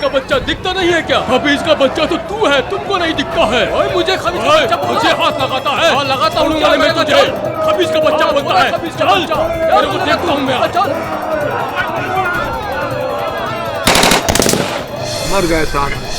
का बच्चा दिखता नहीं है क्या? हफीज का बच्चा तो तू है, तुमको नहीं दिखता है। ओए मुझे हफीज का बच्चा मुझे हाथ लगाता है। हाँ लगाता हूँ मैं तुझे। हफीज का बच्चा बोलता है। चल तेरे को देखता हूँ मैं। मर गए साहब।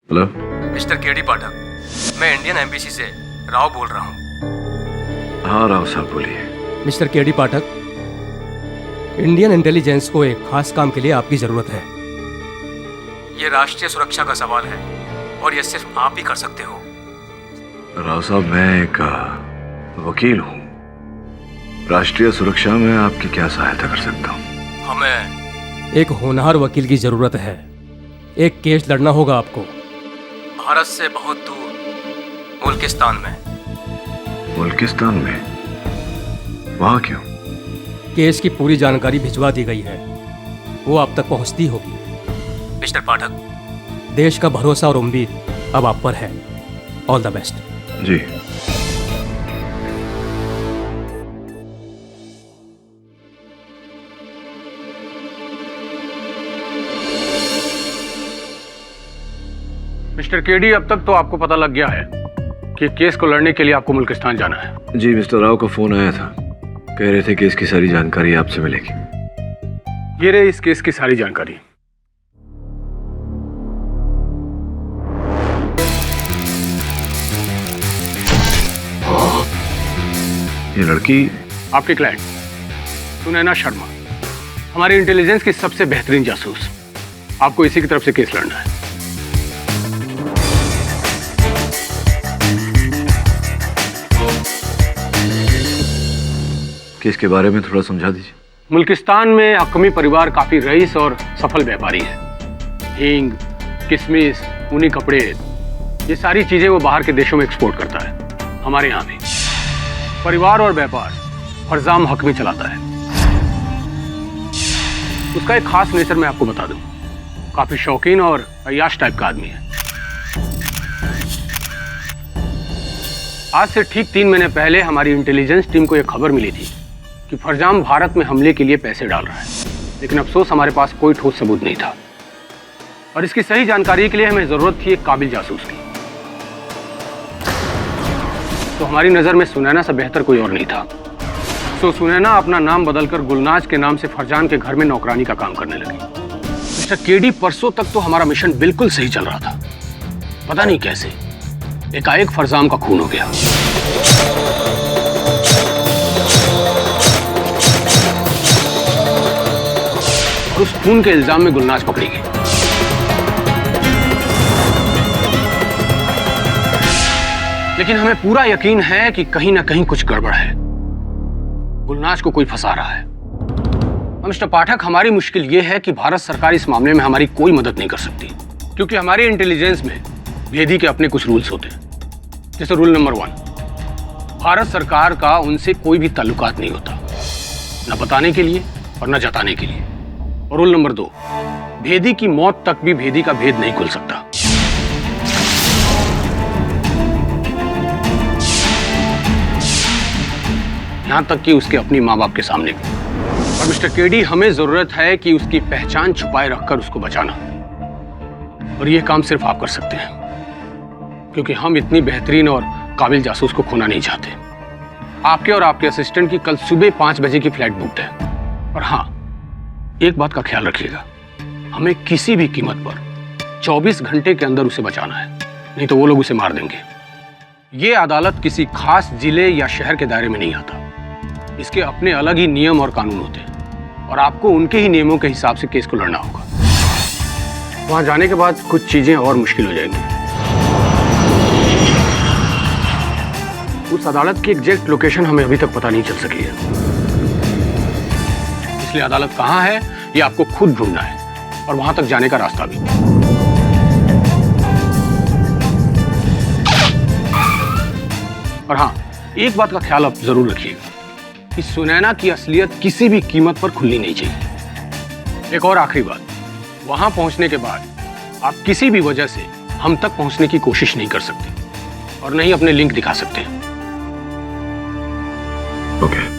हेलो मिस्टर केडी पाठक, मैं इंडियन एम्बेसी से राव बोल रहा हूँ। हाँ राव साहब बोलिए। मिस्टर केडी पाठक, इंडियन इंटेलिजेंस को एक खास काम के लिए आपकी जरूरत है। ये राष्ट्रीय सुरक्षा का सवाल है और ये सिर्फ आप ही कर सकते हो। राव साहब मैं एक वकील हूँ। राष्ट्रीय सुरक्षा में आपकी क्या सहायता कर सकता हूँ? हमें एक होनहार वकील की जरूरत है। एक केस लड़ना होगा आपको, भारत से बहुत दूर मुल्किस्तान में। मुल्किस्तान में? वहाँ क्यों? केस की पूरी जानकारी भिजवा दी गई है, वो आप तक पहुंचती होगी। मिस्टर पाठक, देश का भरोसा और उम्मीद अब आप पर है। All the best. जी। मिस्टर केडी, अब तक तो आपको पता लग गया है कि केस को लड़ने के लिए आपको मुल्किस्तान जाना है। जी मिस्टर राव का फोन आया था, कह रहे थे कि इसकी सारी जानकारी आपसे मिलेगी। ये रही इस केस की सारी जानकारी। ये लड़की आपके क्लाइंट सुनैना शर्मा, हमारी इंटेलिजेंस की सबसे बेहतरीन जासूस। आपको इसी की तरफ से केस लड़ना है। केस के बारे में थोड़ा समझा दीजिए। मुल्किस्तान में हक्मी परिवार काफी रईस और सफल व्यापारी है। हींग, किशमिश, ऊनी कपड़े, ये सारी चीजें वो बाहर के देशों में एक्सपोर्ट करता है। हमारे यहाँ भी परिवार और व्यापार फरजाम हक में चलाता है। उसका एक खास नेचर मैं आपको बता दूं, काफी शौकीन और अय्याश टाइप का आदमी है। आज से ठीक 3 महीने पहले हमारी इंटेलिजेंस टीम को यह खबर मिली थी कि फरजाम भारत में हमले के लिए पैसे डाल रहा है, लेकिन अफसोस हमारे पास कोई ठोस सबूत नहीं था और इसकी सही जानकारी के लिए हमें जरूरत थी एक काबिल जासूस की। तो हमारी नजर में सुनैना से बेहतर कोई और नहीं था। तो सुनैना अपना नाम बदलकर गुलनाज के नाम से फरजान के घर में नौकरानी का काम करने लगी। मिस्टर केडी, परसों तक तो हमारा मिशन बिल्कुल सही चल रहा था। पता नहीं कैसे एकाएक फरजाम का खून हो गया। और उस खून के इल्जाम में गुलनाज पकड़ी गई। लेकिन हमें पूरा यकीन है कि कहीं ना कहीं कुछ गड़बड़ है। गुलनाज को कोई फंसा रहा है। मिस्टर पाठक, हमारी मुश्किल यह है कि भारत सरकार इस मामले में हमारी कोई मदद नहीं कर सकती, क्योंकि हमारे इंटेलिजेंस में भेदी के अपने कुछ रूल्स होते हैं। जैसे रूल नंबर 1, भारत सरकार का उनसे कोई भी ताल्लुकात नहीं होता, न बताने के लिए और न जताने के लिए। और रूल नंबर 2, भेदी की मौत तक भी भेदी का भेद नहीं खुल सकता। यहां तक कि उसके अपनी मां बाप के सामने भी। और मिस्टर केडी, हमें जरूरत है कि उसकी पहचान छुपाए रखकर उसको बचाना, और यह काम सिर्फ आप कर सकते हैं, क्योंकि हम इतनी बेहतरीन और काबिल जासूस को खोना नहीं चाहते। आपके और आपके असिस्टेंट की कल सुबह 5 बजे की फ्लाइट बुकड है। और हाँ, एक बात का ख्याल रखिएगा, हमें किसी भी कीमत पर 24 घंटे के अंदर उसे बचाना है, नहीं तो वो लोग उसे मार देंगे। ये अदालत किसी खास जिले या शहर के दायरे में नहीं आता। इसके अपने अलग ही नियम और कानून होते हैं, और आपको उनके ही नियमों के हिसाब से केस को लड़ना होगा। वहां जाने के बाद कुछ चीजें और मुश्किल हो जाएंगी। उस अदालत की एग्जैक्ट लोकेशन हमें अभी तक पता नहीं चल सकी है, इसलिए अदालत कहां है ये आपको खुद ढूंढना है, और वहां तक जाने का रास्ता भी। और हाँ, एक बात का ख्याल आप जरूर रखिएगा कि सुनैना की असलियत किसी भी कीमत पर खुलनी नहीं चाहिए। एक और आखिरी बात, वहां पहुंचने के बाद आप किसी भी वजह से हम तक पहुंचने की कोशिश नहीं कर सकते, और नहीं अपने लिंक दिखा सकते। ओके।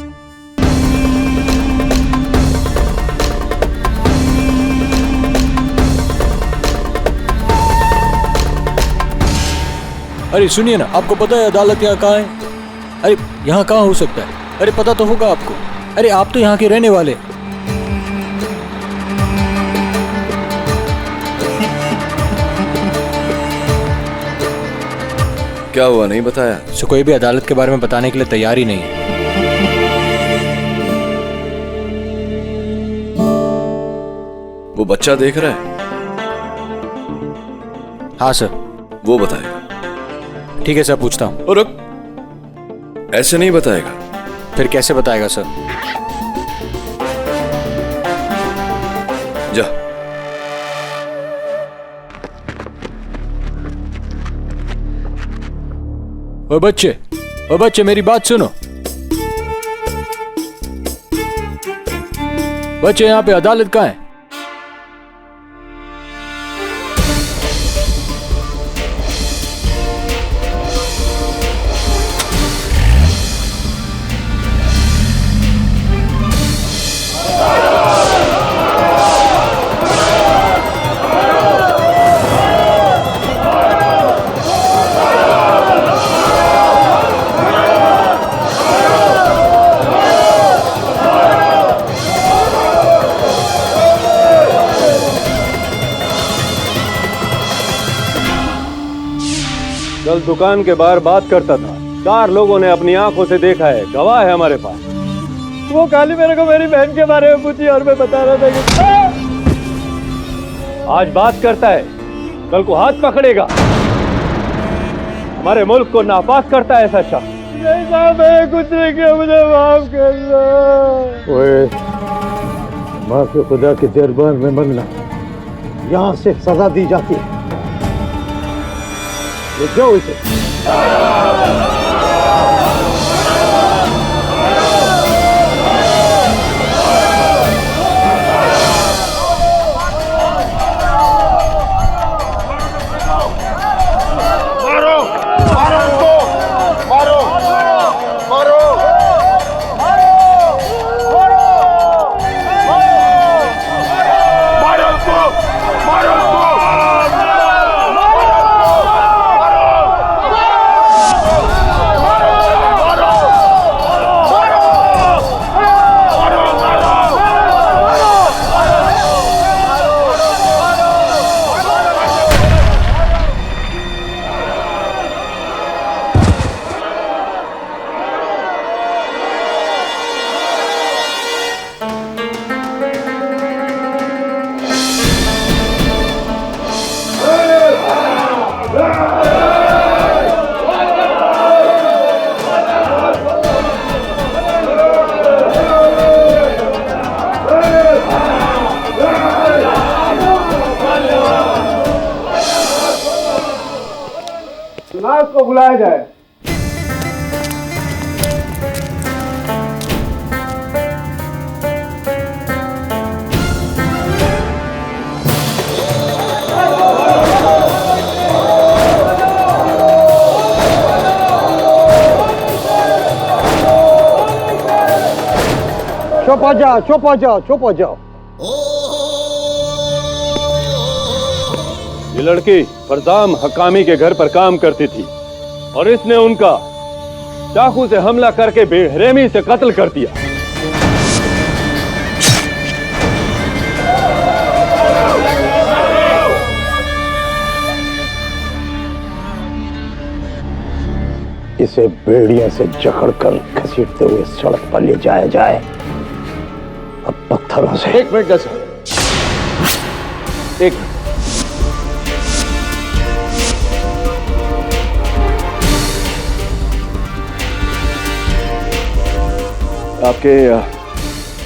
अरे सुनिए ना, आपको पता है अदालत यहाँ कहाँ है? अरे यहाँ कहाँ हो सकता है? अरे पता तो होगा आपको। अरे आप तो यहाँ के रहने वाले। क्या हुआ, नहीं बताया? सो कोई भी अदालत के बारे में बताने के लिए तैयार ही नहीं है। वो बच्चा देख रहा है? हाँ सर। वो बताएगा। ठीक है सर, पूछता हूँ। और रुक, ऐसे नहीं बताएगा। फिर कैसे बताएगा सर? जा। ओ बच्चे मेरी बात सुनो। बच्चे, यहाँ पे अदालत कहाँ है? कल दुकान के बाहर बात करता था, 4 लोगों ने अपनी आंखों से देखा है, गवाह है हमारे पास। वो खाली मेरे को मेरी बहन के बारे में पूछी और मैं बता रहा था कि आज बात करता है, कल को हाथ पकड़ेगा। हमारे मुल्क को नापाक करता है ऐसा शख्स। नहीं साहब, मैं कुछ नहीं किया, मुझे माफ करना। ओए, माफी खुदा के दरबार में मंगना, यहाँ से सजा दी जाती है। ले जाओ इसे। बुलाया जाए। चुप हो जाओ, चुप हो जाओ, चुप हो जाओ। ये लड़की फरजाम हकामी के घर पर काम करती थी और इसने उनका चाकू से हमला करके बेरहमी से कत्ल कर दिया। इसे बेड़ियों से जकड़कर घसीटते हुए सड़क पर ले जाया जाए। अब पत्थरों से। एक मिनट जैसा एक आपके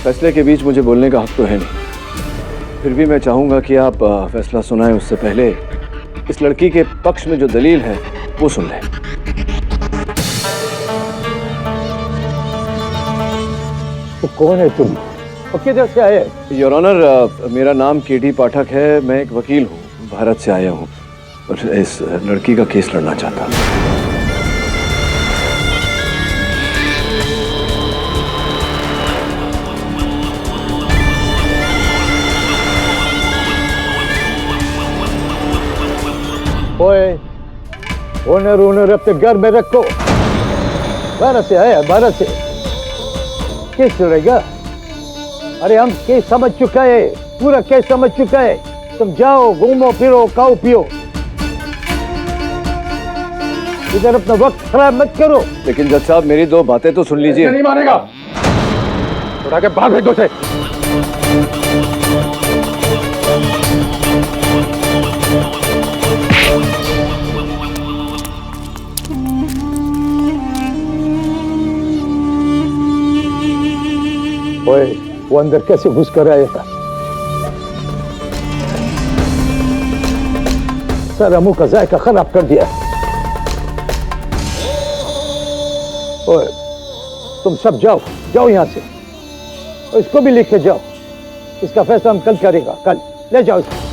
फैसले के बीच मुझे बोलने का हक तो है नहीं, फिर भी मैं चाहूंगा कि आप फैसला सुनाएं उससे पहले इस लड़की के पक्ष में जो दलील है वो सुन लें। तो कौन है तुम और किधर से आए? योर ऑनर, मेरा नाम केडी पाठक है। मैं एक वकील हूँ, भारत से आया हूँ और इस लड़की का केस लड़ना चाहता हूँ। ओए, ओनर अपने घर में रखो। भारत से आया, भारत से केस लड़ेगा? अरे हम केस समझ चुका है, पूरा केस समझ चुका है। तुम जाओ, घूमो फिरो, खाओ पियो, इधर अपना वक्त खराब मत करो। लेकिन जज साहब, मेरी दो बातें तो सुन लीजिए। नहीं मानेगा, उठा के बाहर भेजो से। ओए, वो अंदर कैसे घुस कर आया था? सारा मुंह का जायका खराब कर दिया। ओए, तुम सब जाओ, जाओ यहां से और इसको भी लेके जाओ। इसका फैसला हम कल करेगा, कल ले जाओ इसको।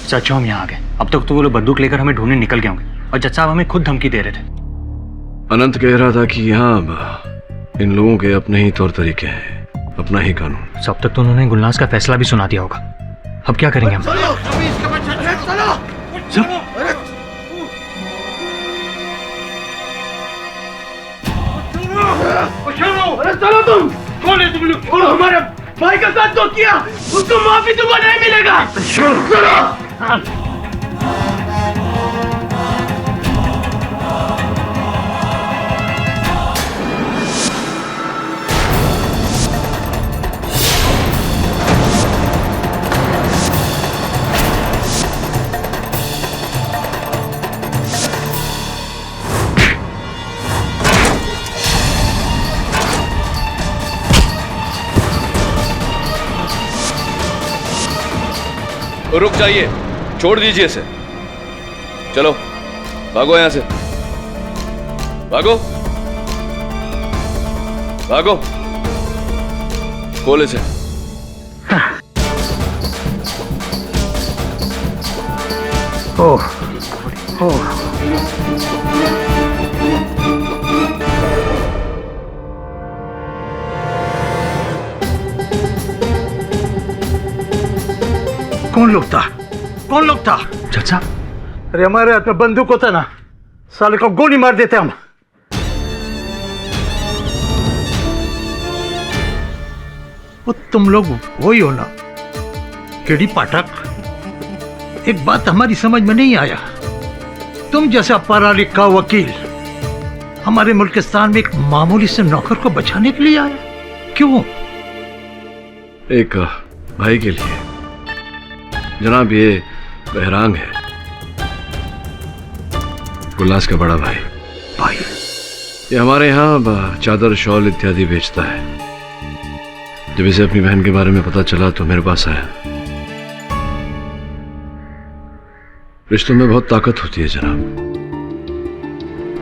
चाचा, हम यहाँ आ गए। अब तक तो वो लोग बंदूक लेकर हमें ढूंढने निकल गए होंगे और जज साहब हमें खुद धमकी दे रहे थे। अनंत कह रहा था कि यहाँ इन लोगों के अपने ही तौर तरीके हैं, अपना ही कानून। सब तक तो उन्होंने गुलनाज का फैसला भी सुना दिया होगा। अब क्या करेंगे हम? चलो तुम, कौन है तुम लोग? और हमारे भाई का साथ तो किया, उसको माफी तुमको नहीं मिलेगा। चलो। रुक जाइए, छोड़ दीजिए इसे। चलो भागो यहां से, भागो भागो, खोल इसे। ओह, ओह। कौन लोग था? कौन लोग था? जज साहब, अरे हमारे हाथ में बंदूक होता ना, साले को गोली मार देते हम। वो तुम लोग वही हो ना, केडी पाठक? एक बात हमारी समझ में नहीं आया, तुम जैसा पढ़ा लिखा वकील हमारे मुल्किस्तान में एक मामूली से नौकर को बचाने के लिए आया, क्यों? एक भाई के लिए जनाब, ये बहरांग है, गुलनाज का बड़ा भाई। भाई? ये हमारे यहाँ चादर शॉल इत्यादि बेचता है। जब इसे अपनी बहन के बारे में पता चला तो मेरे पास आया। रिश्तों में बहुत ताकत होती है जनाब।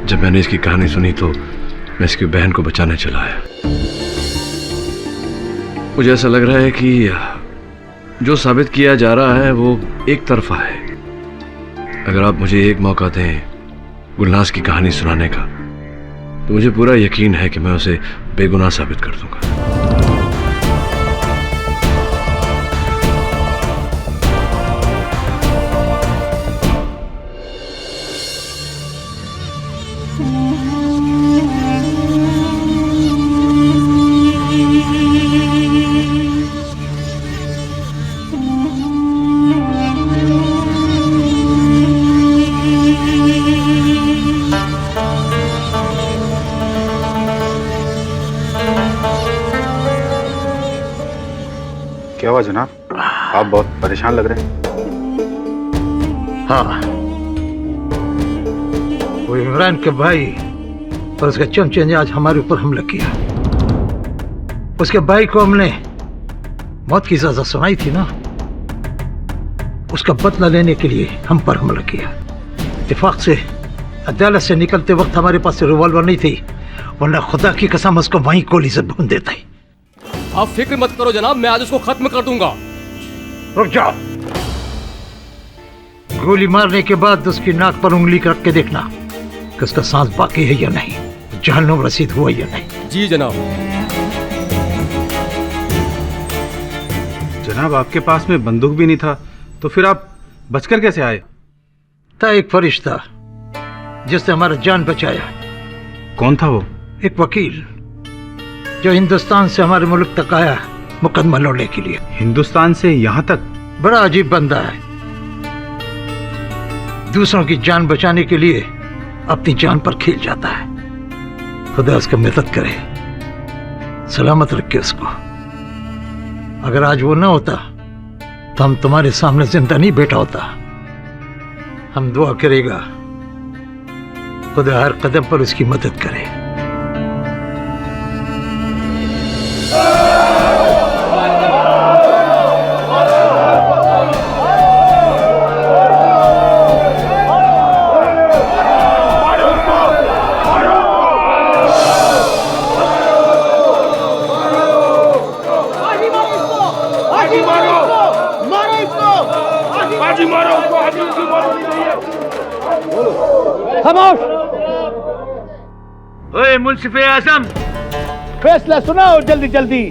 जब मैंने इसकी कहानी सुनी तो मैं इसकी बहन को बचाने चला आया। मुझे ऐसा लग रहा है कि जो साबित किया जा रहा है वो एक तरफा है। अगर आप मुझे एक मौका दें गुलनाज की कहानी सुनाने का, तो मुझे पूरा यकीन है कि मैं उसे बेगुनाह साबित कर दूंगा। क्या हुआ जनाब? आप बहुत परेशान लग रहे हैं। हाँ, वो इमरान के भाई और उसके चमचे ने आज हमारे ऊपर हमला किया। उसके भाई को हमने मौत की सजा सुनाई थी ना, उसका बदला लेने के लिए हम पर हमला किया। इत्तेफाक से अदालत से निकलते वक्त हमारे पास रिवॉल्वर नहीं थी, वरना खुदा की कसम उसको वहीं गोली से भून देता ही। आप फिक्र मत करो जनाब, मैं आज उसको खत्म कर दूंगा। रुक जाओ। गोली मारने के बाद उसकी नाक पर उंगली रख के देखना कि उसका सांस बाकी है या नहीं, जहन्नुम रसीद हुआ या नहीं। जी जनाब। जनाब आपके पास में बंदूक भी नहीं था, तो फिर आप बचकर कैसे आए? था एक फरिश्ता जिसने हमारा जान बचाया। कौन था वो? एक वकील जो हिंदुस्तान से हमारे मुल्क तक आया मुकदमा लड़ने के लिए। हिंदुस्तान से यहाँ तक? बड़ा अजीब बंदा है, दूसरों की जान बचाने के लिए अपनी जान पर खेल जाता है। खुदा उसकी मदद करे, सलामत रखे उसको। अगर आज वो ना होता तो हम तुम्हारे सामने जिंदा नहीं बैठा होता। हम दुआ करेगा खुदा हर कदम पर उसकी मदद करे। ओए मुंसिफ आजम, फैसला सुनाओ जल्दी जल्दी,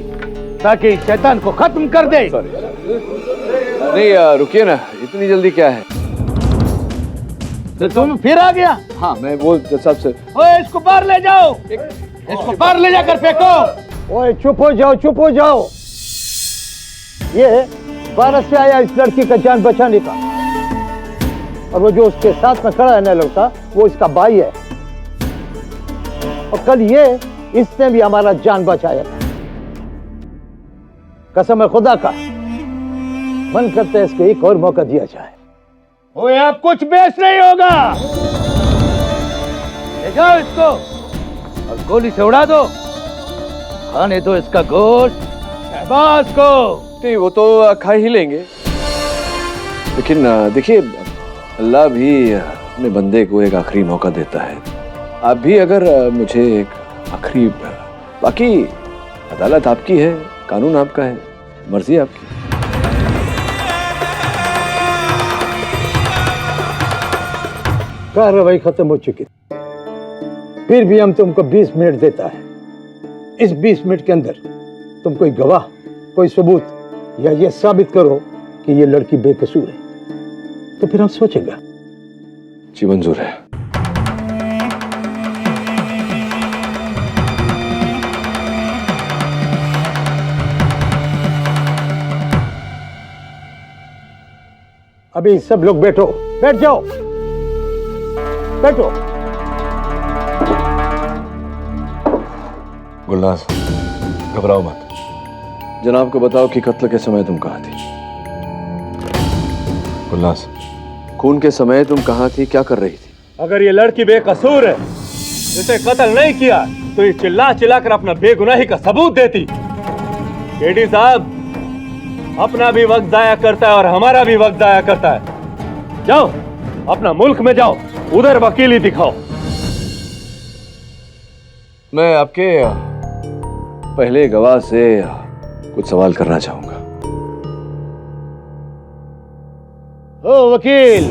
ताकि शैतान को खत्म कर दे। नहीं रुकिए ना, इतनी जल्दी क्या है? तो तुम फिर आ गया? हाँ, मैं वो जज से। ओए इसको बाहर ले जाओ, इसको बाहर ले जाकर फेंको। ओए चुप हो जाओ, चुप हो जाओ। ये भारत से आया इस लड़की का जान बचाने का, और वो जो उसके साथ में खड़ा है ना लड़का, वो इसका भाई है। और कल ये इसने भी हमारा जान बचाया था। कसम है खुदा का, मन करता है इसको एक और मौका दिया जाए। ओए अब कुछ बेस नहीं होगा, ले जाओ इसको और गोली से उड़ा दो। खाने दो इसका गोश्त शहबाज को। नहीं, वो तो खा ही लेंगे, लेकिन देखिए अल्लाह भी अपने बंदे को एक आखिरी मौका देता है। आप भी अगर मुझे एक आखिरी, बाकी अदालत आपकी है, कानून आपका है, मर्जी आपकी। कार्रवाई खत्म हो चुकी, फिर भी हम तुमको 20 मिनट देता है। इस 20 मिनट के अंदर तुम कोई गवाह, कोई सबूत या ये साबित करो कि ये लड़की बेकसूर है, तो फिर हम सोचेंगे। जी मंजूर है। अभी सब लोग बैठो, बैठ जाओ, बैठो। गुलनाज, घबराओ मत। जनाब को बताओ कि कत्ल के समय तुम कहाँ थी। गुलनाज, खून के समय तुम कहाँ थी, क्या कर रही थी? अगर ये लड़की बेकसूर है, इसे कत्ल नहीं किया, तो ये चिल्ला चिल्ला कर अपना बेगुनाही का सबूत देती। केडी साहब अपना भी वक्त जाया करता है और हमारा भी वक्त जाया करता है। जाओ अपना मुल्क में जाओ, उधर वकीली दिखाओ। मैं आपके पहले गवाह से कुछ सवाल करना चाहूंगा। ओ वकील,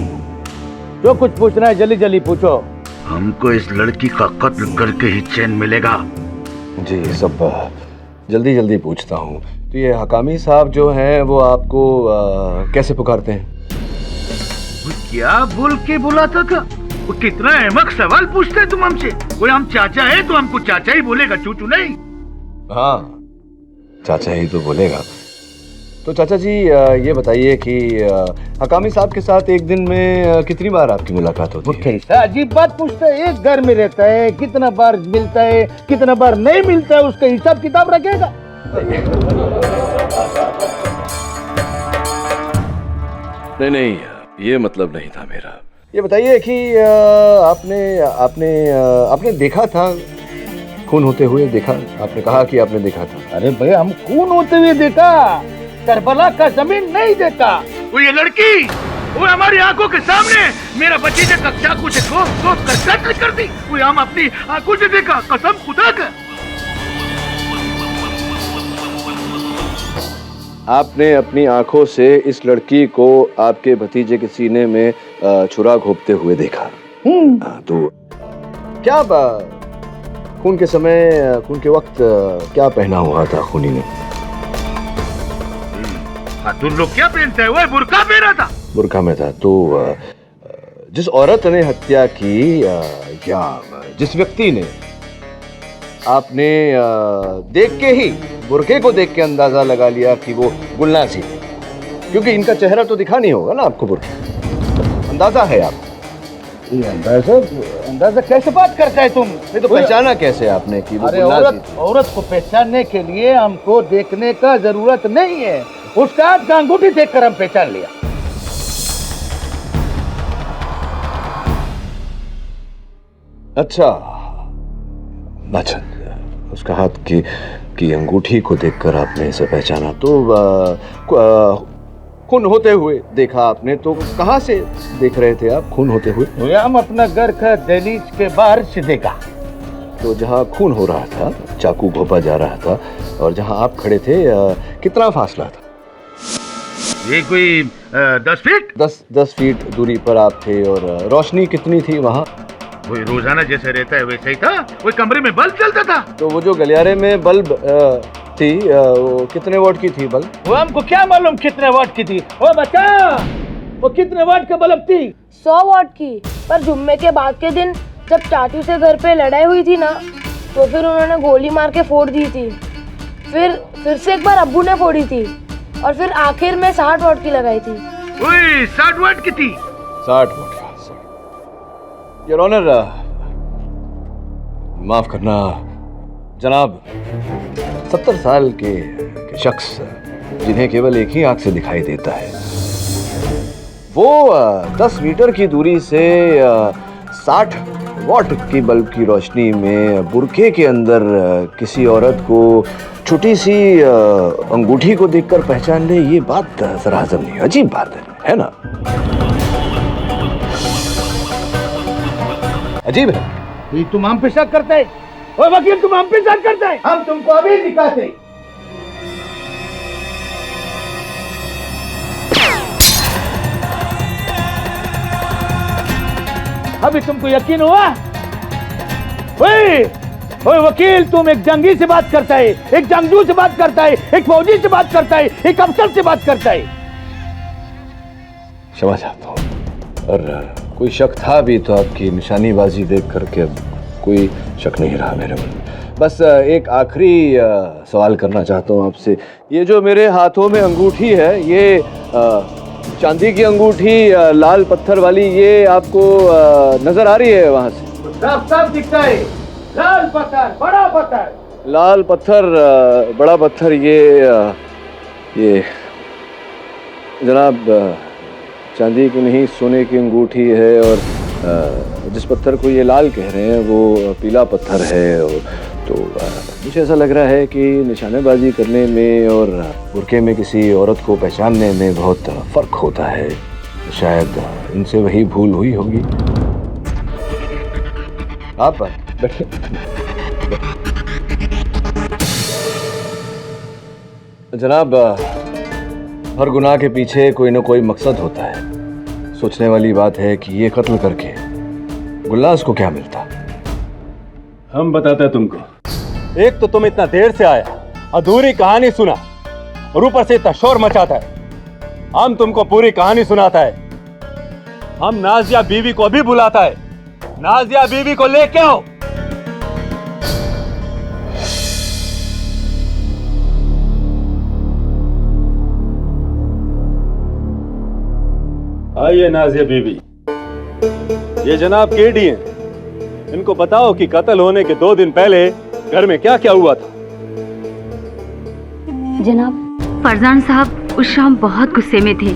जो कुछ पूछना है जल्दी जल्दी पूछो। हमको इस लड़की का कत्ल करके ही चैन मिलेगा। जी सब जल्दी जल्दी पूछता हूँ। तो ये हकामी साहब जो हैं वो आपको कैसे पुकारते हैं? वो क्या बोल के बुलाता था? वो कितना अहमक सवाल पूछते हैं तुम हमसे। कोई हम चाचा है तो हमको चाचा ही बोलेगा, चूचू नहीं। हाँ चाचा ही तो बोलेगा। तो चाचा जी ये बताइए कि हकामी साहब के साथ एक दिन में कितनी बार आपकी मुलाकात होती है? कैसा अजीब बात पूछता है। एक घर में रहता है, कितना बार मिलता है, कितना बार नहीं मिलता है, उसका हिसाब किताब रखेगा। नहीं, ये मतलब नहीं था मेरा। ये बताइए कि आपने देखा था खून होते हुए? देखा, आपने कहा कि आपने देखा था। अरे भैया, हम खून होते हुए देखा, करबला का जमीन नहीं देखा। वो ये लड़की वो हमारी आंखों के सामने मेरा भतीजे का चाकू से ठोक कर कत्ल कर दी। वो हम अपनी आंखों से देखा, कसम खुदा का। आपने अपनी आंखों से इस लड़की को आपके भतीजे के सीने में छुरा घोंपते हुए देखा। तो क्या खून के समय, खून के वक्त क्या पहना हुआ था खूनी ने? तुम लोग क्या पहनते हैं? वो बुर्का पहना था। बुर्का में था। तो जिस औरत ने हत्या की या जिस व्यक्ति ने, आपने देख के ही, बुर्के को देख के अंदाजा लगा लिया कि वो गुलनाज ही, क्योंकि इनका चेहरा तो दिखा नहीं होगा ना आपको बुर्के, अंदाजा है आप? ये अंदाजा कैसे बात करता है तुम? नहीं तो पहचाना कैसे आपने कि वो गुलनाज ही? औरत को पहचानने के लिए हमको देखने का जरूरत नहीं है, उसका हाथ का अंगूठी देखकर हम पहचान लिया। अच्छा, उसका हाथ की अंगूठी को देखकर आपने इसे पहचाना। तो खून होते हुए देखा आपने, तो कहाँ से देख रहे थे आप खून होते हुए? हम अपना घर का दहलीज के बाहर से देखा। तो जहाँ खून हो रहा था, चाकू घोंपा जा रहा था, और जहाँ आप खड़े थे कितना फासला था? ये कोई 10 फीट? 10 फीट दूरी पर आप थे। और रोशनी कितनी थी वहाँ? वही रोजाना जैसे रहता है वैसे ही था। वो कमरे में बल्ब चलता था। तो वो जो गलियारे में बल्ब थी, वो कितने वाट की थी बल्ब? वो हमको क्या मालूम कितने वाट की थी। ओ बच्चा, वो कितने वाट का बल्ब थी? 100 वाट की। पर जुम्मे के बाद के दिन जब चाचू से घर पे लड़ाई हुई थी ना, तो फिर उन्होंने गोली मार के फोड़ दी थी। फिर से एक बार अब्बू ने फोड़ी थी, और फिर आखिर में 60 वाट की लगाई थी। 60 वाट की थी? 60 वाट। योर ऑनर, माफ करना जनाब, 70 साल के शख्स जिन्हें केवल एक ही आंख से दिखाई देता है, वो 10 मीटर की दूरी से 60 वाट की बल्ब की रोशनी में बुर्के के अंदर किसी औरत को छोटी सी अंगूठी को देखकर पहचान ले, ये बात जरा हजम नहीं। अजीब बात है ना? अजीब है। तुम हम पे शक करते हैं? ओ वकील, तुम हम पे शक करते हैं? हम तुमको अभी दिखाते। अभी तुमको यकीन हुआ? ओए वकील, तुम एक जंगी से बात करता है, एक जंगजू से बात करता है, एक फौजी से बात करता है, एक अफसर से बात करता है। क्षमा चाहता हूँ, और कोई शक था भी तो आपकी निशानीबाजी देख करके अब कोई शक नहीं रहा मेरे मन में। बस एक आखिरी सवाल करना चाहता हूँ आपसे। ये जो मेरे हाथों में अंगूठी है, ये चांदी की अंगूठी लाल पत्थर वाली, ये आपको नजर आ रही है वहां से? साफ दिखता है। लाल पत्थर, बड़ा पत्थर। लाल पत्थर, बड़ा पत्थर। ये जनाब चांदी की नहीं, सोने की अंगूठी है। और जिस पत्थर को ये लाल कह रहे हैं वो पीला पत्थर है। तो तो मुझे ऐसा लग रहा है कि निशानेबाजी करने में और बुरके में किसी औरत को पहचानने में बहुत फर्क होता है। शायद इनसे वही भूल हुई होगी। आप बैठिए। जनाब, हर गुनाह के पीछे कोई ना कोई मकसद होता है। सोचने वाली बात है कि ये कत्ल करके गुलनाज को क्या मिलता। हम बताते हैं तुमको। एक तो तुम इतना देर से आया, अधूरी कहानी सुना और ऊपर से इतना शोर मचाता है। हम तुमको पूरी कहानी सुनाता है। हम नाजिया बीवी को भी बुलाता है। नाजिया बीवी को लेके आओ। आइए नाजिया बीवी। ये जनाब केडी हैं। इनको बताओ कि कत्ल होने के 2 दिन पहले घर में क्या क्या हुआ था। जनाब, फरजान साहब उस शाम बहुत गुस्से में थे।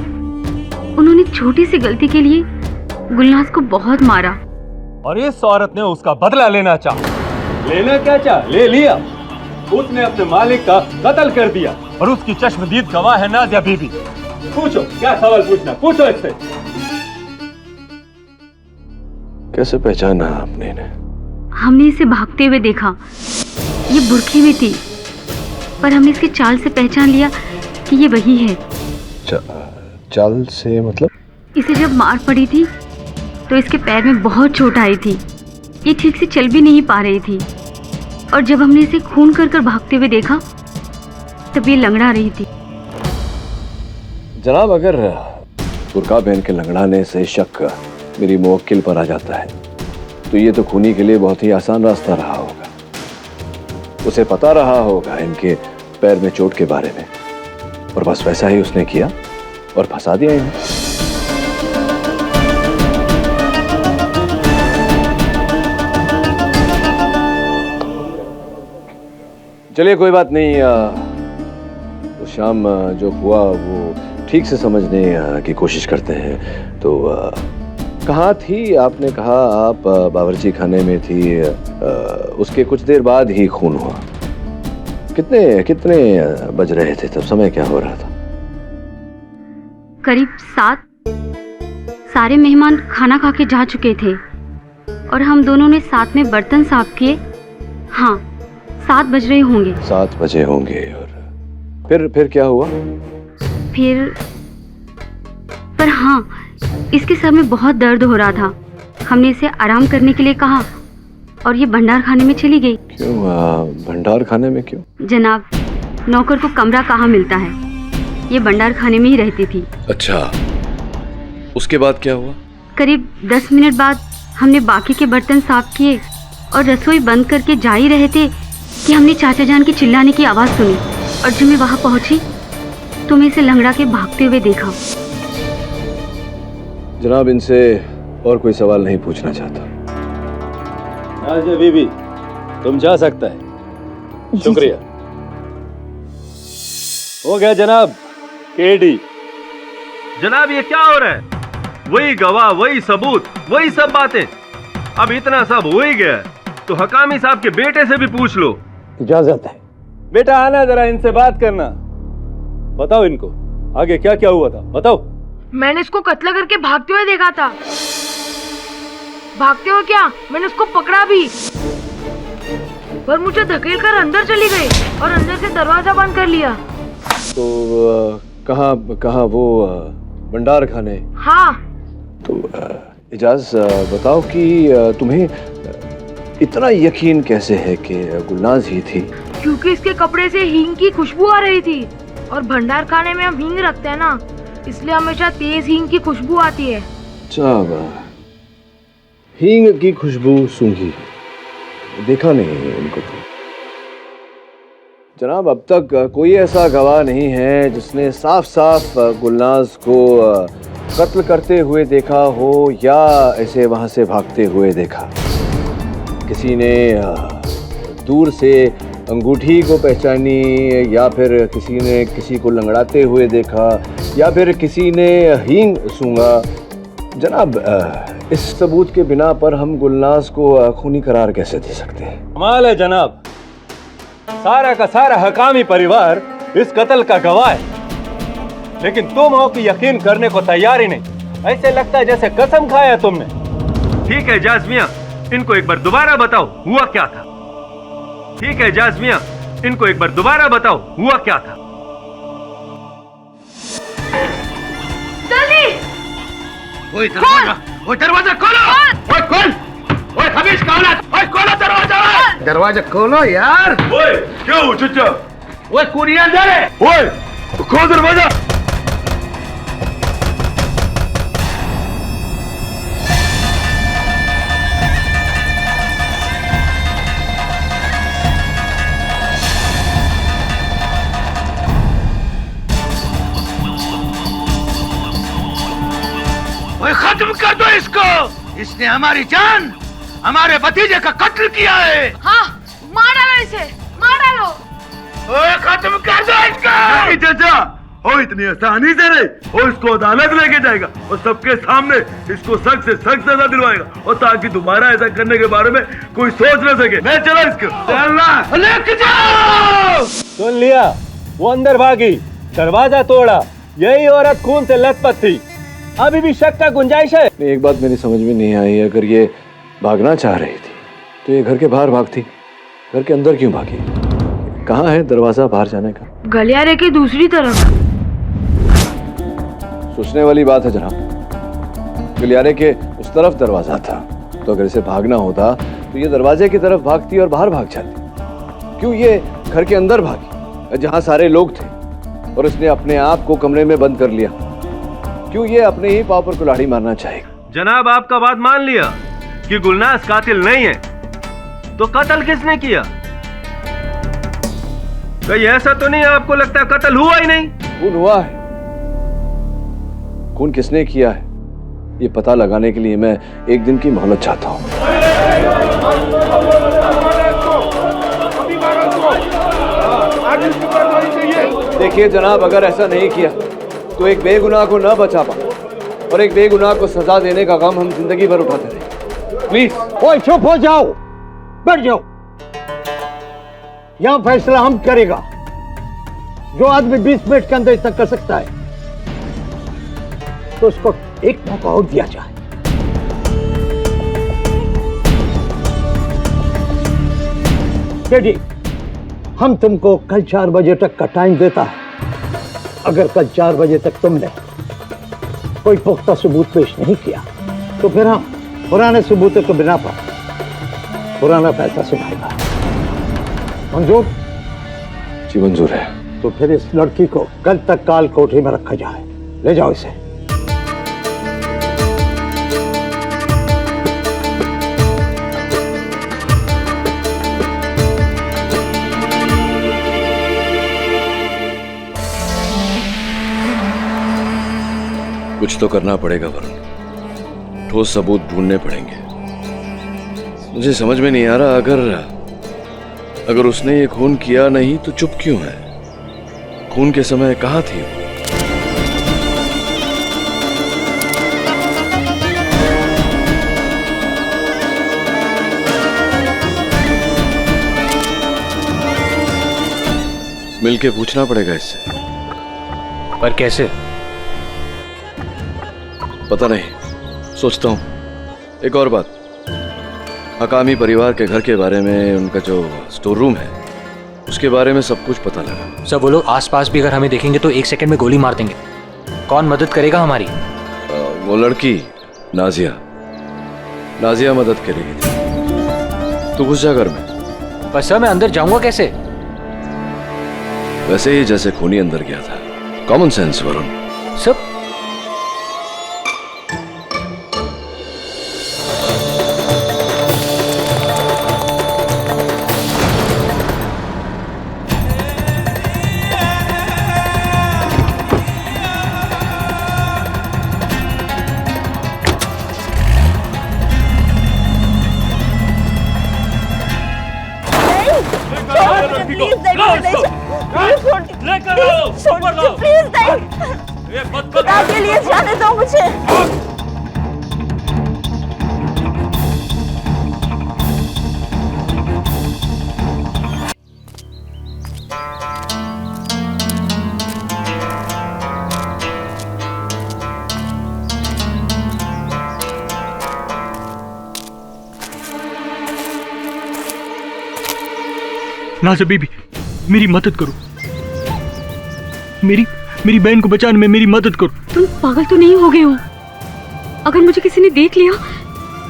उन्होंने छोटी सी गलती के लिए गुलनाज को बहुत मारा और इस औरत ने उसका बदला लेना चाहा। लेना क्या चाहा? ले लिया। उसने अपने मालिक का कत्ल कर दिया और उसकी चश्मदीद गवाह है नाजिया बीबी। पूछो, क्या सवाल पूछना, पूछो इससे। कैसे पहचाना आपने इन्हें? हमने इसे भागते हुए देखा। ये बुरखे में थी, पर हमने इसकी चाल से पहचान लिया कि ये वही है। चाल से मतलब? इसे जब मार पड़ी थी तो इसके पैर में बहुत चोट आई थी। ये ठीक से चल भी नहीं पा रही थी और जब हमने इसे खून कर कर भागते हुए देखा तब ये लंगड़ा रही थी। जनाब, अगर बुर्का पहन के लंगड़ाने से शक मेरी मुवक्किल पर आ जाता है तो ये तो खूनी के लिए बहुत ही आसान रास्ता रहा होगा। उसे पता रहा होगा इनके पैर में चोट के बारे में और बस वैसा ही उसने किया और फंसा दिया इन्हें। चलिए, कोई बात नहीं। उस शाम जो हुआ वो ठीक से समझने की कोशिश करते हैं। तो कहाँ थी? आपने कहा आप बावर्ची खाने में थी। उसके कुछ देर बाद ही खून हुआ। कितने बज रहे थे तब? समय क्या हो रहा था? करीब 7। सारे मेहमान खाना खा के जा चुके थे और हम दोनों ने साथ में बर्तन साफ किए। हाँ, 7 बज रहे होंगे। 7 बजे होंगे। और फिर क्या हुआ? पर हाँ, इसके सर में बहुत दर्द हो रहा था। हमने इसे आराम करने के लिए कहा और ये भंडार खाने में चली गई। क्यों? भंडार खाने में क्यों? जनाब, नौकर को कमरा कहाँ मिलता है, ये भंडार खाने में ही रहती थी। अच्छा, उसके बाद क्या हुआ? करीब 10 मिनट बाद हमने बाकी के बर्तन साफ किए और रसोई बंद करके जा ही रहे थे कि हमने चाचा जान की चिल्लाने की आवाज़ सुनी और जब मैं वहाँ पहुंची तो मैं इसे लंगड़ा के भागते हुए देखा। जनाब, इनसे और कोई सवाल नहीं पूछना चाहता। नाजिया बीबी, तुम जा सकता है। शुक्रिया। हो गया जनाब केडी। जनाब, ये क्या हो रहा है? वही गवाह, वही सबूत, वही सब बातें। अब इतना सब हो ही गया तो हकामी साहब के बेटे से भी पूछ लो। इजाजत है। बेटा आना, जरा इनसे बात करना। बताओ इनको आगे क्या क्या हुआ था, बताओ। मैंने इसको कत्ल करके भागते हुए देखा था। भागते हुए क्या, मैंने उसको पकड़ा भी, पर मुझे धकेल कर अंदर चली गई और अंदर से दरवाजा बंद कर लिया। तो कहाँ वो भंडार खाने? हाँ। तो इजाज बताओ कि तुम्हें इतना यकीन कैसे है कि गुलनाज ही थी? क्योंकि इसके कपड़े से हींग की खुशबू आ रही थी और भंडार खाने में हम हींग रखते हैं ना, इसलिए हमेशा तेज हींग की खुशबू आती है। हींग की खुशबू सूंघी, देखा नहीं इनको तो। जनाब, अब तक कोई ऐसा गवाह नहीं है जिसने साफ साफ गुलनाज को कत्ल करते हुए देखा हो या ऐसे वहां से भागते हुए देखा। किसी ने दूर से अंगूठी को पहचानी या फिर किसी ने किसी को लंगड़ाते हुए देखा या फिर किसी ने हींग सूंघा। जनाब, इस सबूत के बिना पर हम गुलनाज को खूनी करार कैसे दे सकते हैं? कमाल है जनाब, सारा का सारा हकामी परिवार इस कत्ल का गवाह है, लेकिन तुम हो कि यकीन करने को तैयार ही नहीं। ऐसे लगता है जैसे कसम खाया तुमने। ठीक है जाज़मिया, इनको एक बार दोबारा बताओ हुआ क्या था। ठीक है जाज़मिया, इनको एक बार दोबारा बताओ हुआ क्या था। जल्दी ओए दरवाजा खोलो। ओए खोल। ओए खबीज कौन है? ओए खोलो दरवाजा। दरवाजा खोलो यार। ओए क्या हो चचा? ओए कुरिया अंदर है। ओए खोल दरवाजा। ओए खत्म कर दो इसको। इसने हमारी जान, हमारे भतीजे का कत्ल किया है। हाँ, मार डालो इसे, मार डालो। ओए खत्म कर दो इसको। नहीं चाचा, ओ इतनी आसानी से नहीं। वो इसको अदालत लेके जाएगा और सबके सामने इसको सख्त से सख्त सजा दिलवाएगा, और ताकि दोबारा ऐसा करने के बारे में कोई सोच न सके। मैं चला इसको। चलना लेके जाओ। सुन लिया, वो अंदर भागी, दरवाजा तोड़ा। यही औरत खून से लथपथ थी। अभी भी शक का गुंजाइश है। एक बात मेरी समझ में नहीं आई, अगर ये भागना चाह रही थी तो ये घर के बाहर भागती, घर के अंदर क्यों भागी? कहाँ है दरवाजा बाहर जाने का? गलियारे की दूसरी तरफ। सोचने वाली बात है जनाब। गलियारे के उस तरफ दरवाजा था, तो अगर इसे भागना होता तो ये दरवाजे की तरफ भागती और बाहर भाग जाती। क्यों ये घर के अंदर भागी जहाँ सारे लोग थे, और इसने अपने आप को कमरे में बंद कर लिया? क्यों ये अपने ही पाँव पर कुल्हाड़ी मारना चाहेगा? जनाब आपका बात मान लिया कि गुलनाज कातिल नहीं है, तो कत्ल किसने किया? कहीं ऐसा तो नहीं आपको लगता कत्ल हुआ ही नहीं? खून हुआ है। खून किसने किया है ये पता लगाने के लिए मैं एक दिन की मोहलत चाहता हूँ। देखिए जनाब, अगर ऐसा नहीं किया तो एक बेगुनाह को न बचा पाओ, और एक बेगुनाह को सजा देने का काम हम जिंदगी भर उठाते रहे। प्लीज। ओए चुप हो जाओ, बैठ जाओ। यहां फैसला हम करेगा। जो आदमी 20 मिनट के अंदर इतना कर सकता है तो उसको एक मौका और दिया जाए। टेडी, हम तुमको कल 4 बजे तक का टाइम देता है। अगर कल 4 बजे तक तुमने कोई पुख्ता सबूत पेश नहीं किया तो फिर हम पुराने सबूतों के बिना पर पुराना फैसला सुनाएगा। मंजूर? जी मंजूर है। तो फिर इस लड़की को कल तक काल कोठरी में रखा जाए। ले जाओ इसे। कुछ तो करना पड़ेगा वरुण, ठोस सबूत ढूंढने पड़ेंगे। मुझे समझ में नहीं आ रहा, अगर उसने ये खून किया नहीं तो चुप क्यों है? खून के समय कहाँ थी वो? मिलके पूछना पड़ेगा इससे। पर कैसे? पता नहीं, सोचता हूँ। एक और बात, हकामी परिवार के घर के बारे में, उनका जो स्टोर रूम है उसके बारे में सब कुछ पता लगा। सब वो लोग आसपास भी अगर हमें देखेंगे तो 1 सेकंड में गोली मार देंगे। कौन मदद करेगा हमारी? वो लड़की नाजिया मदद करेगी। तू घुस जा घर में। पर सर मैं अंदर जाऊंगा कैसे? वैसे ही जैसे खूनी अंदर गया था। Common sense Varun. सब खुदा के लिए जाने दो मुझे। नाज़ा बीबी, मेरी मदद करो, मेरी बहन को बचाने में मेरी मदद करो। तुम पागल तो नहीं हो गए हो? अगर मुझे किसी ने देख लिया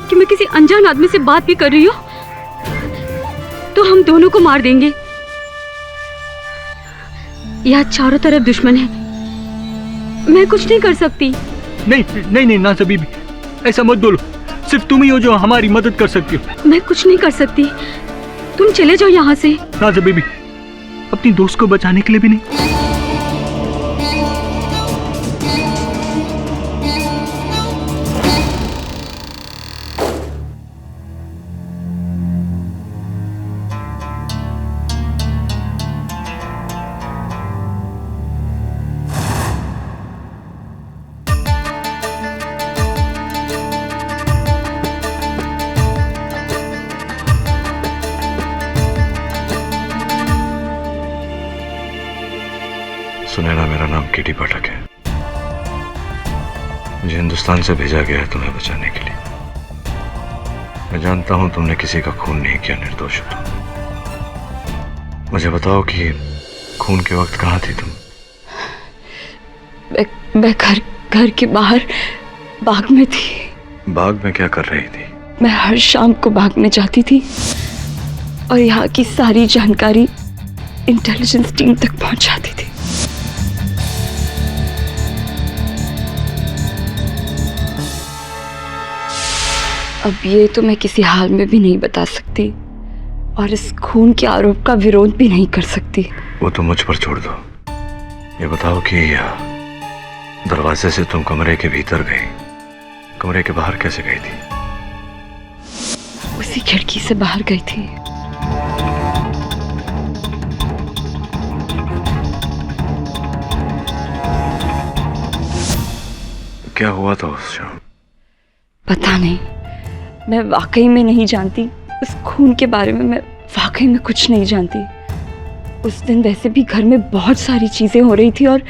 कि मैं किसी अनजान आदमी से बात भी कर रही हूँ तो हम दोनों को मार देंगे। यहाँ चारों तरफ दुश्मन है, मैं कुछ नहीं कर सकती। नहीं नाज़ा बीबी, ऐसा मत बोलो। सिर्फ तुम ही हो जो हमारी मदद कर सकती हो। मैं कुछ नहीं कर सकती, तुम चले जाओ यहाँ से। नाज़ा बीबी, अपनी दोस्त को बचाने के लिए भी नहीं। सुनैना, मेरा नाम केडी पाठक है। मुझे हिंदुस्तान से भेजा गया है तुम्हें बचाने के लिए। मैं जानता हूं तुमने किसी का खून नहीं किया, निर्दोष हो तुम। मुझे बताओ कि खून के वक्त कहाँ थी तुम? मैं घर के बाहर बाग में थी। बाग में क्या कर रही थी? मैं हर शाम को बाग में जाती थी और यहाँ की सारी जानकारी इंटेलिजेंस टीम तक पहुंचाती थी। अब ये तो मैं किसी हाल में भी नहीं बता सकती और इस खून के आरोप का विरोध भी नहीं कर सकती। वो तो मुझ पर छोड़ दो। ये बताओ कि दरवाजे से तुम कमरे के भीतर गई, कमरे के बाहर कैसे गई थी? उसी खिड़की से बाहर गई थी। क्या हुआ था उस शाम? पता नहीं, मैं वाकई में नहीं जानती। उस खून के बारे में मैं वाकई में कुछ नहीं जानती। उस दिन वैसे भी घर में बहुत सारी चीज़ें हो रही थी और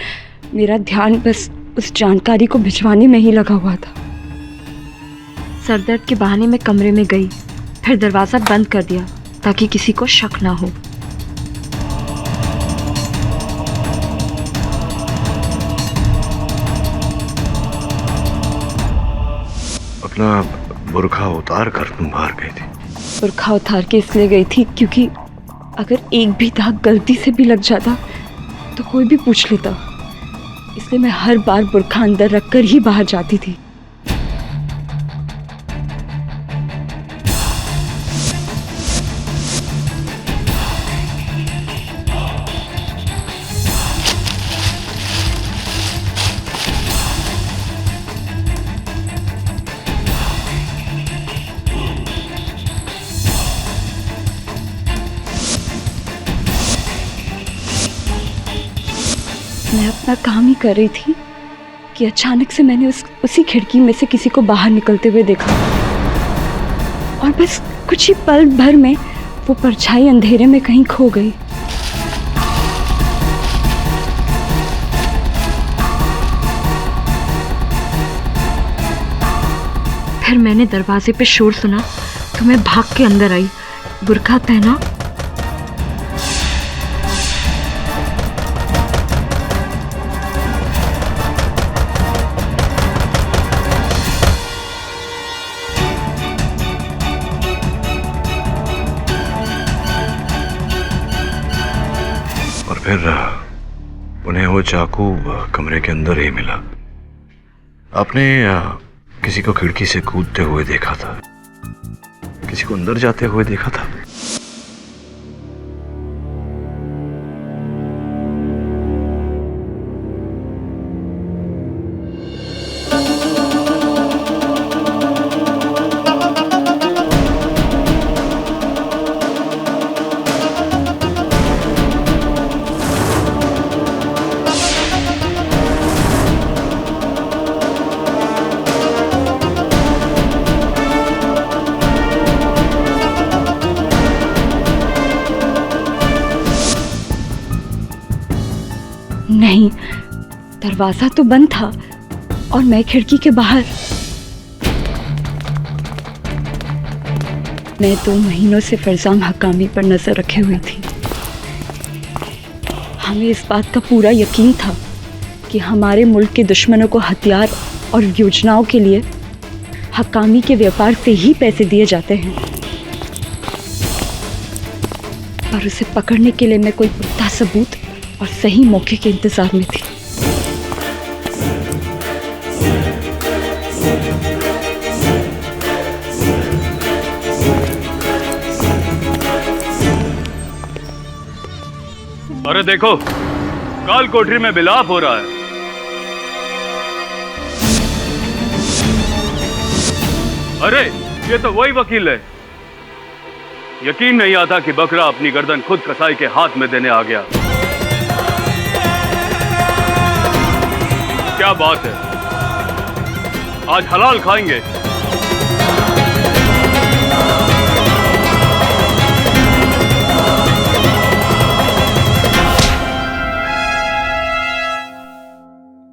मेरा ध्यान बस उस जानकारी को भिजवाने में ही लगा हुआ था। सरदर्द के बहाने मैं कमरे में गई, फिर दरवाज़ा बंद कर दिया ताकि किसी को शक ना हो। अपना बुर्खा उतार कर तुम बाहर गई थी? बुर्खा उतार के इसलिए गई थी क्योंकि अगर एक भी दाग गलती से भी लग जाता तो कोई भी पूछ लेता, इसलिए मैं हर बार बुर्खा अंदर रखकर ही बाहर जाती थी। मैं अपना काम ही कर रही थी कि अचानक से मैंने उसी खिड़की में से किसी को बाहर निकलते हुए देखा और बस कुछ ही पल भर में वो परछाई अंधेरे में कहीं खो गई। फिर मैंने दरवाजे पे शोर सुना तो मैं भाग के अंदर आई, बुर्का पहना और फिर उन्हें वो चाकू कमरे के अंदर ही मिला। आपने किसी को खिड़की से कूदते हुए देखा था, किसी को अंदर जाते हुए देखा था? नहीं, दरवाजा तो बंद था और मैं खिड़की के बाहर। मैं 2 महीनों से फरजाम हकामी पर नजर रखे हुई थी। हमें इस बात का पूरा यकीन था कि हमारे मुल्क के दुश्मनों को हथियार और योजनाओं के लिए हकामी के व्यापार से ही पैसे दिए जाते हैं, पर उसे पकड़ने के लिए मैं कोई पुख्ता सबूत और सही मौके के इंतजार में थी। अरे देखो, काल कोठरी में विलाप हो रहा है। अरे ये तो वही वकील है। यकीन नहीं आता कि बकरा अपनी गर्दन खुद कसाई के हाथ में देने आ गया। क्या बात है, आज हलाल खाएंगे।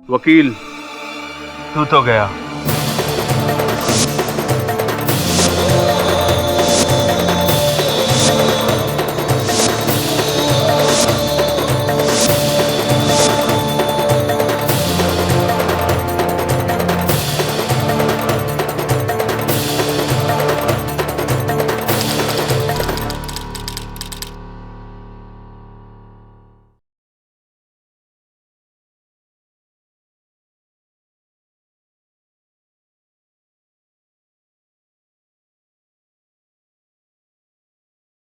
वकील, तू तो गया।